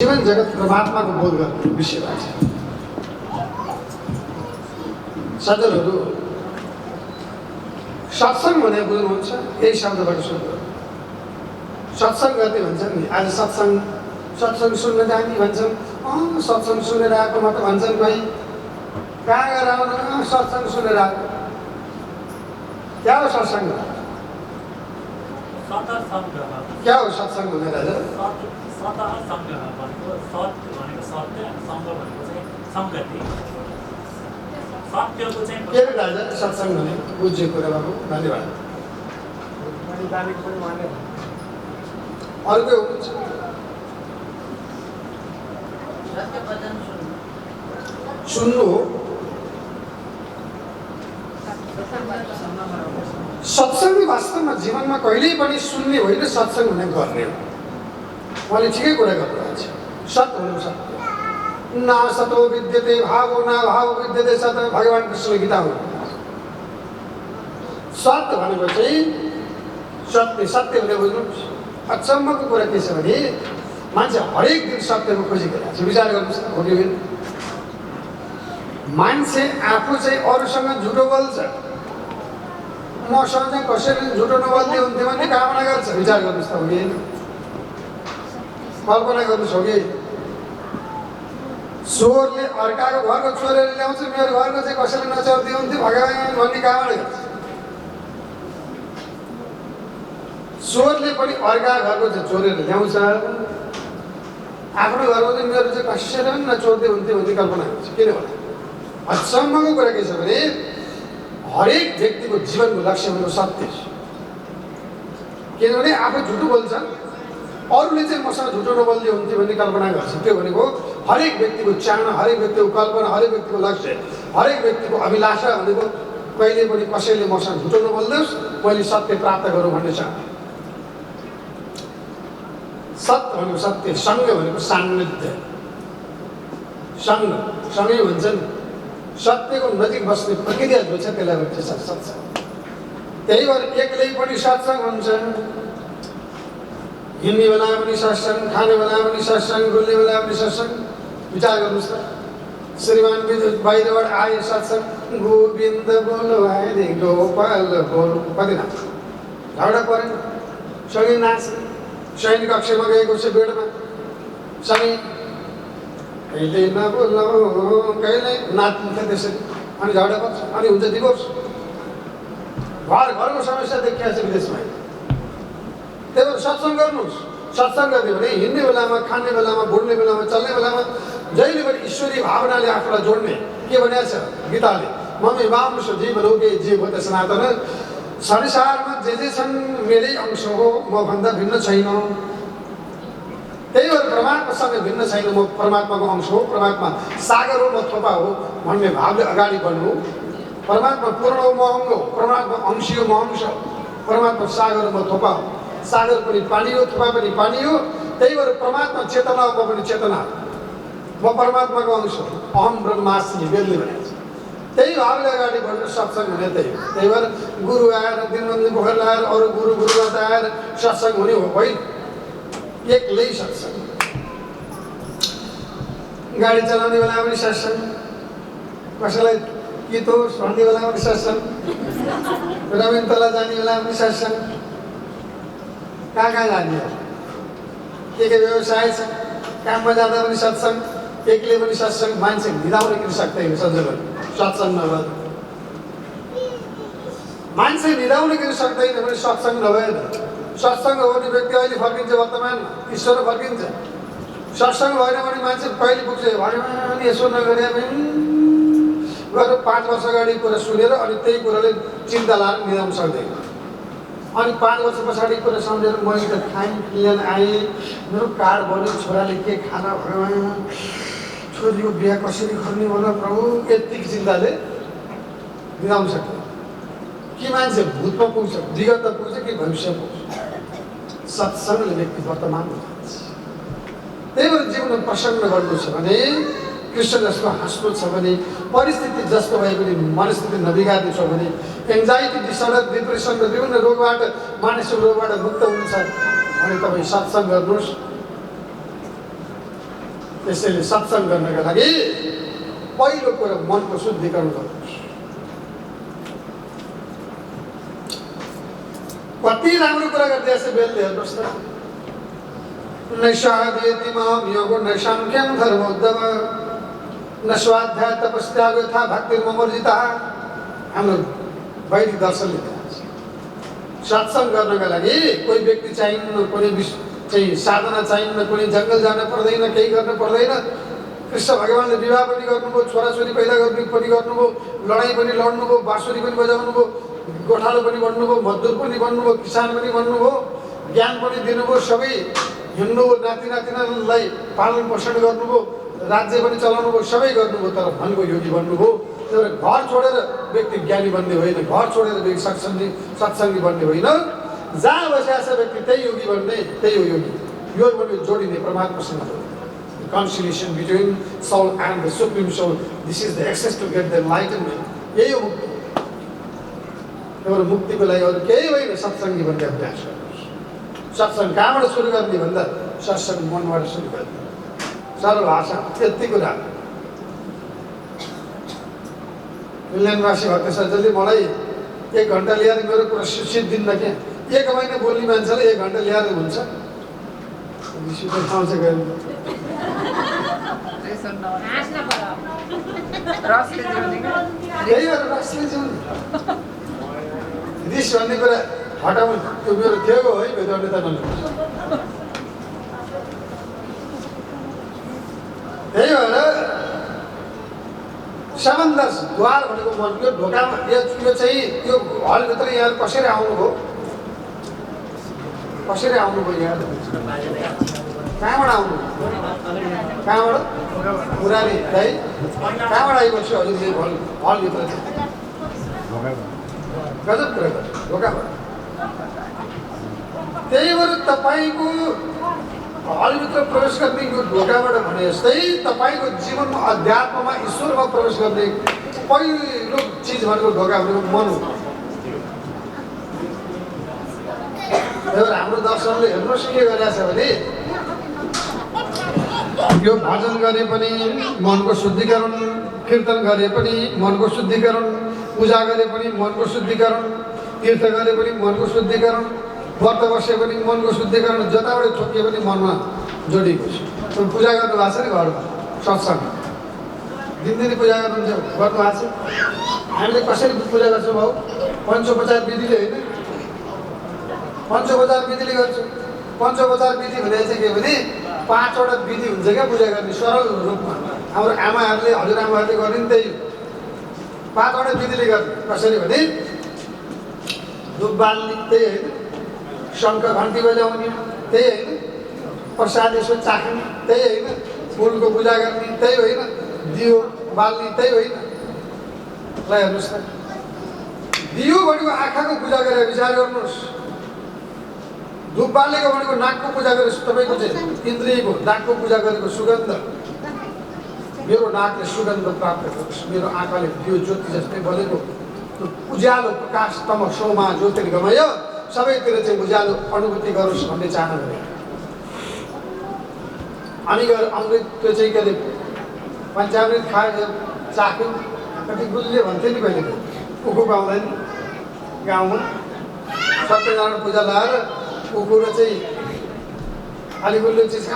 जीवन जगत परमात्माको बोध गर्ने विषयबाट सज्जनहरू सत्संग भने बुझ्नुहुन्छ यही शब्दबाट सुन्नु सत्संग गर्ने भन्छन् नि आज सत्संग सुन्न जाने भन्छन् सत्संग सुनेर आएको मात्र भन्छन् कोही कहाँ गएर आउनु सत्संग सुनेर आएको क्या हो सत्संग क्या हो सत्संग भनेर के राजा सत्संग भने बुझ्यो कुरा बाबु धन्यवाद अर्को हुनुहुन्छ सुन्नु हो सत्संग वास्तवमा जीवनमा कहिल्यै पनि सुन्ने होइन सत्संग हुने गर्ने हो मैले ठिकै कुरा गरिरहेको छु सत हुनु सत्य न सतो विद्यते भावो न भाव विद्यते सत भगवान कृष्ण गीता हो सत्य भनेपछि सत्य भने बुझ्नु अचम्मको कुरा के छ भने मान्छे हरेक दिन सत्यको खोजी गरिरहेको छ विचार गर्नुहोस् हो कि होइन मान्छे आफू चाहिँ अरूसँग झुटो बोल्छ मसँग चाहिँ कसैले झुटो नबोल्दै हुन्थ्यो भने कामना गर्छ विचार गर्नुहोस् त हो कि कल्पना गर्नुहोस् हो कि चोरले अर्काको घरको चोरेर ल्याउँछ मेरो घरको चाहिँ कसैले नचोर्दै हुन्थ्यो भगवान् भन्ने कामना गर्छ चोरले पनि अर्का घरको चाहिँ चोरेर ल्याउँछ आफ्नो घरको चाहिँ मेरो चाहिँ कसैले पनि नचोर्दै हुन्थ्यो भन्ने कल्पना गर्छ किन होला अचम्मको कुरा के छ भने हरेक व्यक्तिको जीवनको लक्ष्य भनेको सत्य किनभने आफू झुटो बोल्छन् अरूले चाहिँ मसँग झुटो नबोल्दै हुन्थ्यो भन्ने कल्पना गर्छ त्यो भनेको हरेक व्यक्तिको चाहना हरेक व्यक्तिको कल्पना हरेक व्यक्तिको लक्ष्य हरेक व्यक्तिको अभिलाषा भनेको कहिले पनि कसैले मसँग झुटो नबोल्दोस् मैले सत्य प्राप्त गरौँ भन्ने छ सत्य भनेको सत्य सङ्ग भनेको सान्निध्य सँगै भन्छन् सत्यको नजिक बस्ने प्रक्रिया जो छ त्यसलाई भन्छ सत्संग त्यही भएर एक्लै पनि सत्संग हुन्छ हिँड्ने बेला पनि सत्संग खाने बेला पनि सत्संग डुल्ने बेला पनि सत्संग विचार गर्नुहोस् त श्रीमान विद्युत बाहिरबाट आए सत्संग गोविन्द बोलो आए गोपाल बोलो कति नाच्छ झगडा परेन सँगै नाच्ने शयन कक्षमा गएको छ बेडमा सँगै कहिले नबोल्नु कहिले नाच्छ त्यसरी अनि झगडा पर्छ अनि हुन्छ डिभोर्स घरको समस्या देखिया छ विदेशमा त्यही भएर सत्संग गर्नुहोस् सत्संग गर्ने भने हिँड्ने बेलामा खाने बेलामा बोल्ने बेलामा चल्ने बेलामा जहिले पनि ईश्वरीय भावनाले आफूलाई जोड्ने के भनेको छ गीताले मम्मी वांश जीव लोके जीव हो सनातन संसारमा जे छन् मेरै अंश हो म भन्दा भिन्न छैन त्यही भएर परमात्मासँग भिन्न छैन म परमात्माको अंश हो परमात्मा सागर हो म थोपा हो भन्ने भावले अगाडि बढ्नु परमात्मा पूर्ण हो म अङ्ग हो परमात्मा अंशी हो म अंश हो परमात्मा सागर हो म थोपा हो सागर पनि पानी हो थोपा पनि पानी हो त्यही भएर परमात्मा चेतना हो म पनि चेतना म परमात्माको अंश हो अहम ब्रह्मास्मि बेलले भनेको छ त्यही भावले अगाडि बढ्नु सत्संग हुने त्यही हो त्यही भएर गुरु आएर दिनबन्दी पोखर आएर अरू गुरुबाट आएर सत्संग हुने हो होइन एक्लै सत्संग गाडी चलाउने बेला पनि सत्संग कसैलाई गीत होस् भन्ने बेला पनि सत्संग रमेन तला जाने बेला पनि सत्संग कहाँ जाने हो के व्यवसाय छ काममा जाँदा पनि सत्संग एक्लै पनि सत्संग मान्छे निदाउने किन सक्दैन सज्जनहरू सत्संग नभएर मान्छे निदाउने किन सक्दैन भने सत्संग नभएर सत्संग हो भने व्यक्ति अहिले फर्किन्छ वर्तमानमा ईश्वर फर्किन्छ सत्संग भएन भने मान्छे कहिले पुग्छ भगवान् यसो नगरे गएर 5 वर्ष अगाडि कुरा सुनेर अनि त्यही कुराले चिन्ता लाएर निदाउन सक्दैन अनि 5 वर्ष पछाडि कुरा सम्झेर मैले त खाएँ पिएन आएँ मेरो कार्ड बन्यो छोराले के खाना भगवान् छोरीको बिहा कसरी गर्ने भन प्रभु यतिको चिन्ताले निदाउन सक्दैन कि मान्छे भूतमा पुग्छ विगतमा पुग्छ कि भविष्यमा पुग्छ सत्संगले व्यक्ति वर्तमानमा जान्छ त्यही भएर जीवनमा प्रसन्न गर्नु छ भने कृष्ण जसको हाँस्नु छ भने परिस्थिति जस्तो भए पनि मनस्थिति नबिगार्नु छ भने एङ्जाइटी डिसअर्डर डिप्रेसन र विभिन्न रोगबाट मानसिक रोगबाट मुक्त हुन्छ भने तपाईँ सत्संग गर्नुहोस् त्यसैले सत्सङ्ग गर्नका लागि पहिलो कुरा मनको शुद्धिकरण गर्नुहोस्। कति राम्रो कुरा गरिदिएछ बेलले, हेर्नुहोस् त। नैषादेति मां योगो नैषाङ्ख्यं धर्मोद्धव न स्वाध्याय तपस्या यथा भक्तिर्ममर्जिता। हाम्रो वैदिक दर्शनले सत्सङ्ग गर्नका लागि कोही व्यक्ति चाहिन्न, कुनै चाहिँ साधना चाहिन्न, कुनै जङ्गल जान पर्दैन, केही गर्न पर्दैन। कृष्ण भगवानले विवाह पनि गर्नुभयो, छोराछोरी पैदा पनि गर्नुभयो, लडाइँ पनि लड्नुभयो, बाँसुरी पनि बजाउनुभयो, गोठालो पनि बन्नुभयो, मजदुर पनि बन्नुभयो, किसान पनि बन्नुभयो, ज्ञान पनि दिनुभयो, सबै हिँड्नुभयो, नाति नातिनालाई पालन पोषण गर्नुभयो, राज्य पनि चलाउनुभयो, सबै गर्नुभयो। तर भनेको योगी बन्नुभयो। घर छोडेर व्यक्ति ज्ञानी बन्ने होइन, घर छोडेर व्यक्ति सत्सङ्गी बन्ने होइन। जहाँ बसेको छ व्यक्ति त्यही योगी बन्ने, त्यही हो योगी। योग भनेको जोडिने परमात्मासँग, conciliation between soul and the supreme soul. This is the access to get the enlightenment. यही हो मुक्ति। एउटा मुक्तिको लागि अरू केही होइन, सत्सङ्गी बन्ने अभ्यास गर्नुहोस्। सत्सङ्ग कहाँबाट सुरु गर्ने भन्दा सत्सङ्ग मनबाट सुरु गर्ने। सरल भाषा यति कुरा। इङ्ल्यान्डवासी भक्त सज्जनले मलाई 1 घन्टा ल्याएर मेरो कुरा सिद्धिन्न क्या। 1 महिना बोल्ने मान्छेलाई 1 घन्टा ल्याएर हुन्छ। आउँछ गयो रिस भन्ने कुरा हटाउनु, त्यो मेरो थियो है, भेदौडता नलिनुहोस्। त्यही भएर समन्दर द्वार भनेको मन, यो ढोकामा यो चाहिँ यो हलभित्र यहाँ कसरी आउनुभयो, कसरी आउनुभयो? यहाँ कहाँबाट आउनु, कहाँबाट? पुरानी है, कहाँबाट आइबस्यो हजुर यो हलभित्र? गजब कुरा गर्छ, ढोकाबाट। त्यही भएर तपाईँको हलभित्र प्रवेश गर्ने यो ढोकाबाट भने जस्तै तपाईँको जीवनमा अध्यात्ममा ईश्वरमा प्रवेश गर्ने पहिलो चिज भनेको ढोका भनेको मन हो। हाम्रो दर्शनले हेर्नुहोस् के गरेको छ भने यो भजन गरे पनि मनको शुद्धिकरण, कीर्तन गरे पनि मनको शुद्धिकरण, पूजा गरे पनि मनको शुद्धिकरण, तीर्थ गरे पनि मनको शुद्धिकरण, व्रत बसे पनि मनको शुद्धिकरण, जताबाट ठोकिए पनि मनमा जोडिएको छ। पूजा गर्नुभएको छ नि घरमा, सत्सङ्ग दिनदिनै पूजा गर्नुहुन्छ, गर्नुभएको छ। हामीले कसरी पूजा गर्छौँ भाउ? पञ्चोपचार विधिले होइन, पञ्चोपचार विधिले गर्छौँ। पञ्चोपचार विधि भने चाहिँ के भने 5वटा विधि हुन्छ क्या पूजा गर्ने सरल रूपमा। हाम्रो आमाहरूले, हजुरआमाहरूले गर्ने नि त्यही 5वटा विधिले गर्ने। कसरी भने धुप बाल्ने त्यही होइन, शङ्ख घन्टी बजाउने त्यही होइन, प्रसाद यसो चाख्ने त्यही होइन, फुलको पूजा गर्ने त्यही होइन, दियो बाल्ने त्यही होइन। ल हेर्नुहोस् त, दियो भनेको आँखाको पूजा गरेर विचार गर्नुहोस्। धुप बालेको भनेको नाकको पूजा गरेर, तपाईँको चाहिँ इन्द्रियको नाकको पूजा गरेको सुगन्ध। मेरो नाकले सुगन्ध प्राप्त गरोस्, मेरो आँखाले दियो ज्योति जस्तै बलेको उज्यालो प्रकाश तम सोमा ज्योतिर्गमय, सबैतिर चाहिँ उज्यालो अनुभूति गरोस् भन्ने चाहना गरे। अनि गएर अमृत, त्यो चाहिँ के अरे पञ्चामृत खायो, चाख्यो, कति गुल्ले भन्थ्यो नि कहिले, उखु पाउँदैन गाउँमा। सत्यनारायण पूजा लगाएर उखु र चाहिँ अलिगुल्लो चिज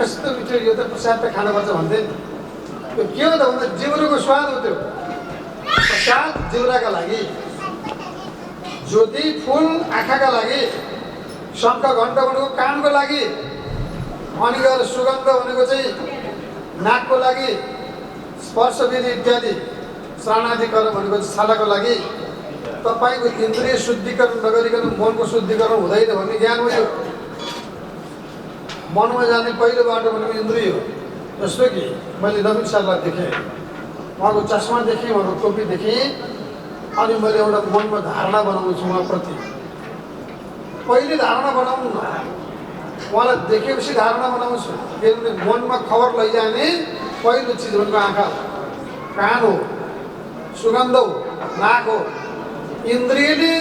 कस्तो मिठो, यो त प्रसाद त खानुपर्छ भन्थे। त्यो के हो त भन्दा जिब्रोको स्वाद हो। त्यो प्रसाद जिब्राका लागि, ज्योति फुल आँखाका लागि, शङ्ख घण्ट भनेको कानको लागि, अनि गएर सुगन्ध भनेको चाहिँ नाकको लागि, स्पर्श विधि इत्यादि श्राणाधिकरण भनेको छालाको लागि। तपाईँको इन्द्रिय शुद्धिकरण नगरिकन मनको शुद्धिकरण हुँदैन भन्ने ज्ञान हो। यो मनमा जाने पहिलो बाटो भनेको इन्द्रिय हो। जस्तो कि मैले नवीन सरलाई देखेँ, उहाँको चस्मा देखेँ, उहाँको टोपी देखेँ, अनि मैले एउटा मनमा धारणा बनाउँछु उहाँप्रति। पहिले धारणा बनाउनु न, उहाँलाई देखेपछि धारणा बनाउँछु। किनभने मनमा खबर लैजाने पहिलो चिज भनेको आँखा हो, कान हो, सुगन्ध हो, नाक हो। इन्द्रियले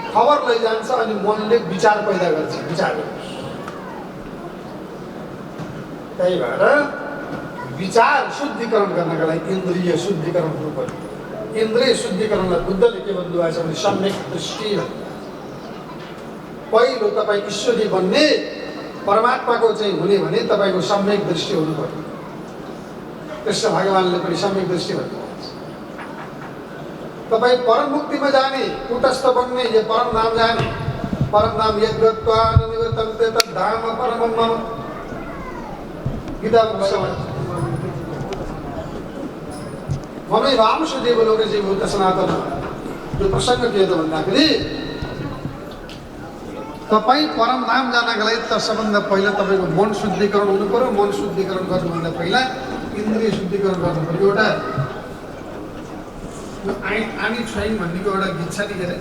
खबर लैजान्छ अनि मनले विचार पैदा गर्छ। विचार गर्नुहोस्, त्यही भएर विचार शुद्धिकरण गर्नका लागि इन्द्रिय शुद्धिकरण हुनु पर्यो। इन्द्रिय शुद्धिकरणलाई बुद्धले के भन्नुभएको छ भने सम्यक दृष्टि। पहिलो तपाईँ ईश्वरी बन्ने परमात्माको चाहिँ हुने भने तपाईँको सम्यक दृष्टि हुनु पर्यो। कृष्ण भगवानले पनि सम्यक दृष्टि भन्नुभएको छ। तपाईँ परम मुक्तिमा जाने, कुटस्थ बन्ने, यो परम धाम जाने, परम धाम यद्गत्वा न निवर्तन्ते तद्धाम परमं मम। गीता ममै वांश देवलोके जीवभूत सनातन। यो प्रसङ्ग के हो त भन्दाखेरि तपाईँ परमधाम जानका लागि त सबभन्दा पहिला तपाईँको मन शुद्धिकरण हुनु पर्यो। मन शुद्धिकरण गर्नुभन्दा पहिला इन्द्रिय शुद्धिकरण गर्नु पर्यो। एउटा आनी छोइन भन्नेको एउटा गीत छ नि के अरे,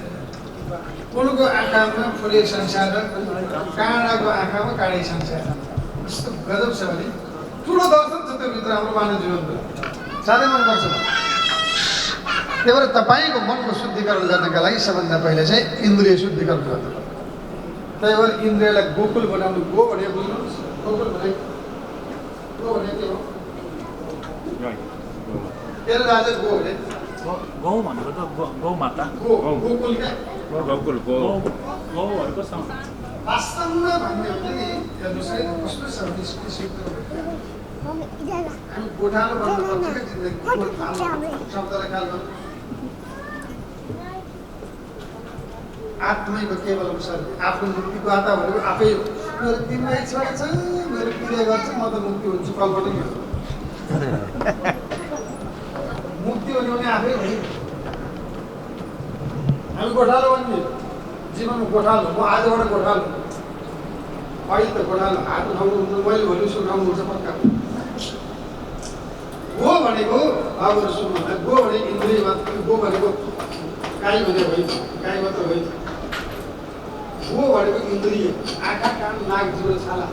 कुलको आँखामा फुले संसार, काँडाको आँखामा काँडै संसार। यस्तो गजब छ भने ठुलो दर्शन छ त्यो भित्र हाम्रो मानव जीवनको, साह्रै मनपर्छ। त्यही भएर तपाईँको मनको शुद्धिकरण गर्नका लागि सबभन्दा पहिला चाहिँ इन्द्रिय शुद्धिकरण गर्नु पर्यो। त्यही भएर इन्द्रियलाई गोकुल बनाउनु। गो भने बुझ्नुहोस्, गोकुल भने गो भने के हो? तेरो राजा गो भने गौ भनेको त गौ माता। गोकुल क्या? गोकुल गौहरूको वास्तवमा भन्ने हो नि, हेर्नुहोस् है कस्तो छ भने हामी गोठालो भन्न पर्छ क्या जिन्दगी। शब्दलाई ख्याल गर्नु। आत्मै केवलम सर, आफ्नो मुक्तिको आता भनेको आफै हो। मेरो तिनमा इच्छा छ, मेरो क्रिया गर्छ, म त मुक्ति हुन्छु, कल्पना नि हो। मुक्ति हुने भने आफै हो। हामी गोठालो भन्ने जीवनमा गोठालो। म आजबाट गोठालो, अहिले त गोठालो। हात उठाउनु हुन्छ, मैले भोलि सुनाउनु हुन्छ पक्का। गो भनेको बाबुहरू सुन्नु, गो भने इन्द्रिय मात्र। गो भनेको गाई भने होइन, गाई मात्र होइन। गो भनेको इन्द्रिय, आँखा, कान, नाक, जिब्रो, छाला।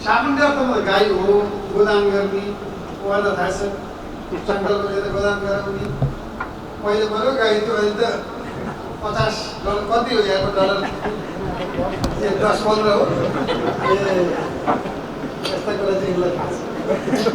सामान्य अर्थमा गाई हो, गोदान गर्ने, उहाँलाई थाहा छ। जङ्गलमा लिएर गोदान गराउने। पहिले भयो गाई थियो, अहिले त $50 कति हो यहाँको डलर? 10-15 हो। ए यस्ता कुरा चाहिँ यसलाई थाहा छ।